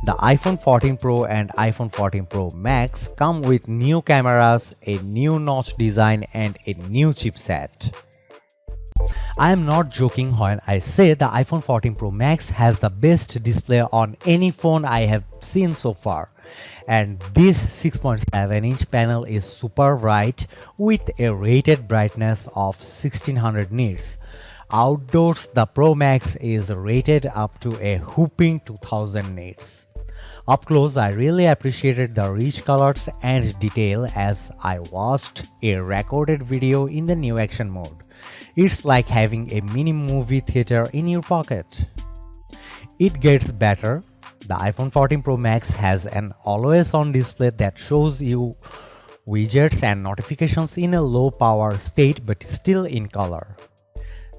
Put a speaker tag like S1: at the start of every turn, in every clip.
S1: The iPhone 14 Pro and iPhone 14 Pro Max come with new cameras, a new notch design, and a new chipset. I am not joking when I say the iPhone 14 Pro Max has the best display on any phone I have seen so far. And this 6.7-inch panel is super bright with a rated brightness of 1600 nits. Outdoors, the Pro Max is rated up to a whopping 2000 nits. Up close, I really appreciated the rich colors and detail as I watched a recorded video in the new action mode. It's like having a mini movie theater in your pocket. It gets better. The iPhone 14 Pro Max has an always-on display that shows you widgets and notifications in a low power state but still in color.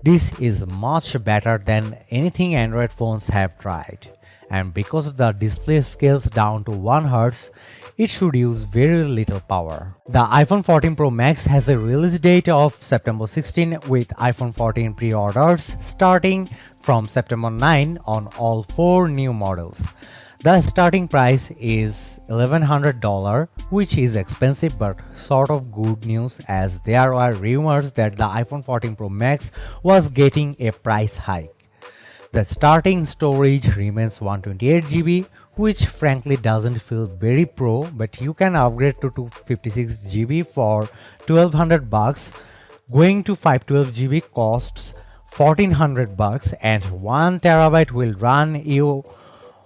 S1: This is much better than anything Android phones have tried. And because the display scales down to 1 Hz, it should use very little power. The iPhone 14 Pro Max has a release date of September 16 with iPhone 14 pre-orders starting from September 9 on all 4 new models. The starting price is $1,100, which is expensive but sort of good news as there are rumors that the iPhone 14 Pro Max was getting a price hike. The starting storage remains 128GB, which frankly doesn't feel very pro, but you can upgrade to 256GB for $1,200. Going to 512GB costs $1,400 and 1TB will run you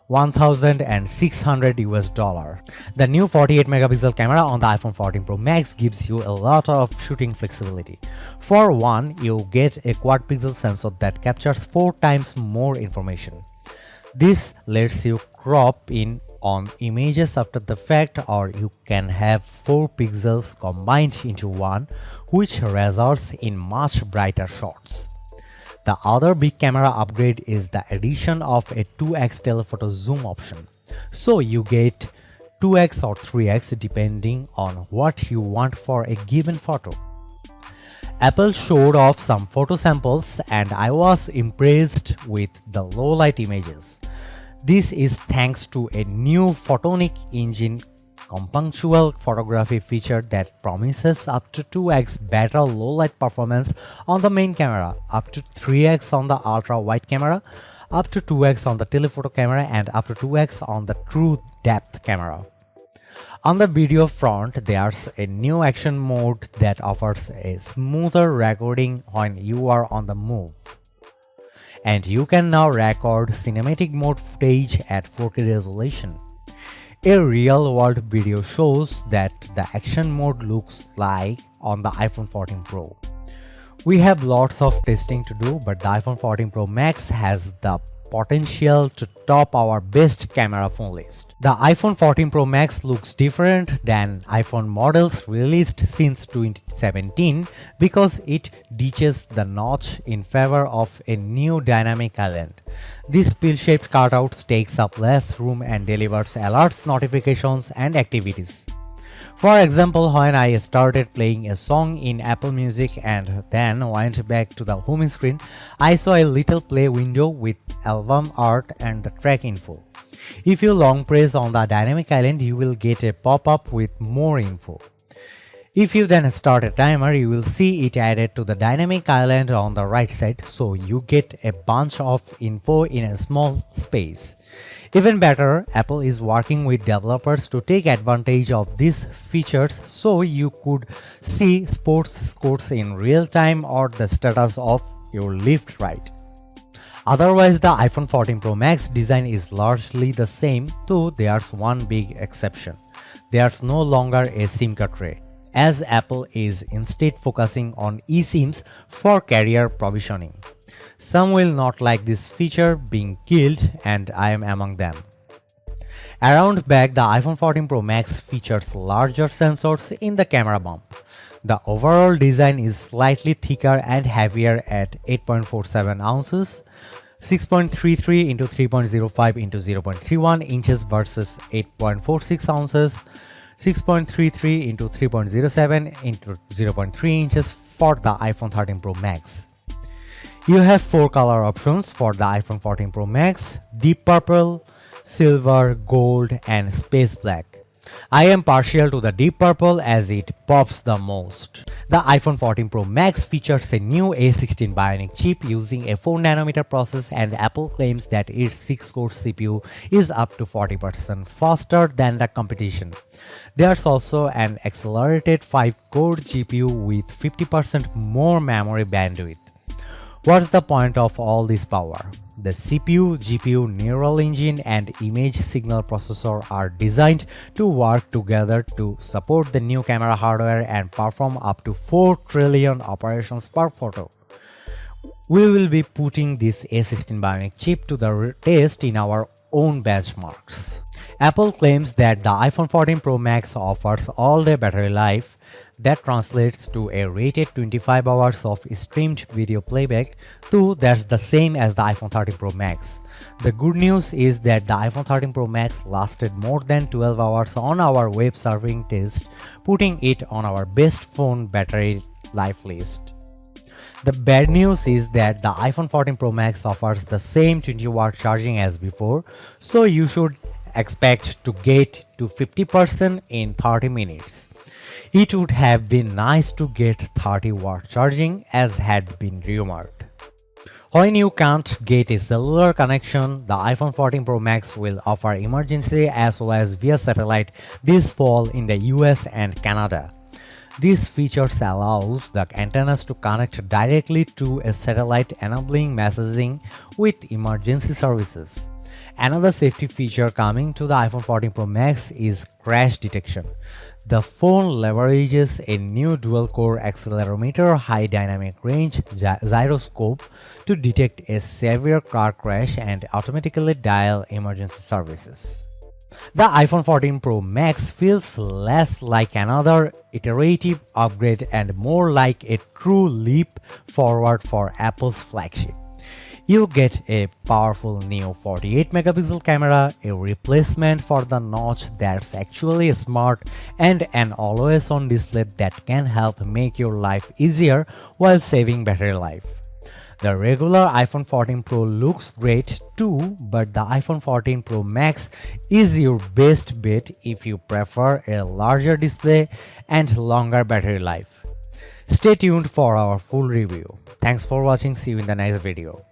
S1: $1,600. The new 48 megapixel camera on the iPhone 14 Pro Max gives you a lot of shooting flexibility. For one, you get a quad pixel sensor that captures 4 times more information. This lets you crop in on images after the fact, or you can have 4 pixels combined into one, which results in much brighter shots. The other big camera upgrade is the addition of a 2x telephoto zoom option. So you get 2x or 3x depending on what you want for a given photo. Apple showed off some photo samples and I was impressed with the low light images. This is thanks to a new photonic engine compunctual photography feature that promises up to 2x better low light performance on the main camera, up to 3x on the ultra wide camera, up to 2x on the telephoto camera, and up to 2x on the true depth camera. On the video front, there's a new action mode that offers a smoother recording when you are on the move. And you can now record cinematic mode footage at 4K resolution. A real-world video shows that the action mode looks like on the iPhone 14 Pro. We have lots of testing to do, but the iPhone 14 Pro Max has the potential to top our best camera phone list. The iPhone 14 Pro Max looks different than iPhone models released since 2017 because it ditches the notch in favor of a new dynamic island. This pill-shaped cutout takes up less room and delivers alerts, notifications, and activities. For example, when I started playing a song in Apple Music and then went back to the home screen, I saw a little play window with album art and the track info. If you long press on the dynamic island, you will get a pop-up with more info. If you then start a timer, you will see it added to the dynamic island on the right side, so you get a bunch of info in a small space. Even better, Apple is working with developers to take advantage of these features so you could see sports scores in real time or the status of your lift ride. Otherwise, the iPhone 14 Pro Max design is largely the same, though there's one big exception. There's no longer a SIM card tray, as Apple is instead focusing on eSIMs for carrier provisioning. Some will not like this feature being killed, and I am among them. Around back, the iPhone 14 Pro Max features larger sensors in the camera bump. The overall design is slightly thicker and heavier at 8.47 ounces, 6.33 into 3.05 into 0.31 inches versus 8.46 ounces, 6.33 into 3.07 into 0.3 inches for the iPhone 13 Pro Max. You have 4 color options for the iPhone 14 Pro Max: deep purple, silver, gold, and space black. I am partial to the deep purple as it pops the most. The iPhone 14 Pro Max features a new A16 Bionic chip using a 4nm process, and Apple claims that its 6-core CPU is up to 40% faster than the competition. There's also an accelerated 5-core GPU with 50% more memory bandwidth. What's the point of all this power? The CPU, GPU, neural engine, and image signal processor are designed to work together to support the new camera hardware and perform up to 4 trillion operations per photo. We will be putting this A16 Bionic chip to the test in our own benchmarks. Apple claims that the iPhone 14 Pro Max offers all-day battery life. That translates to a rated 25 hours of streamed video playback, though that's the same as the iPhone 13 Pro Max. The good news is that the iPhone 13 Pro Max lasted more than 12 hours on our web surfing test, putting it on our best phone battery life list. The bad news is that the iPhone 14 Pro Max offers the same 20-watt charging as before, so you should expect to get to 50% in 30 minutes. It would have been nice to get 30-watt charging as had been rumored. When you can't get a cellular connection, the iPhone 14 Pro Max will offer emergency as well as via satellite this fall in the US and Canada. This feature allows the antennas to connect directly to a satellite, enabling messaging with emergency services. Another safety feature coming to the iPhone 14 Pro Max is crash detection. The phone leverages a new dual-core accelerometer high dynamic range gyroscope to detect a severe car crash and automatically dial emergency services. The iPhone 14 Pro Max feels less like another iterative upgrade and more like a true leap forward for Apple's flagship. You get a powerful new 48 megapixel camera, a replacement for the notch that's actually smart, and an always-on display that can help make your life easier while saving battery life. The regular iPhone 14 Pro looks great too, but the iPhone 14 Pro Max is your best bet if you prefer a larger display and longer battery life. Stay tuned for our full review. Thanks for watching. See you in the next video.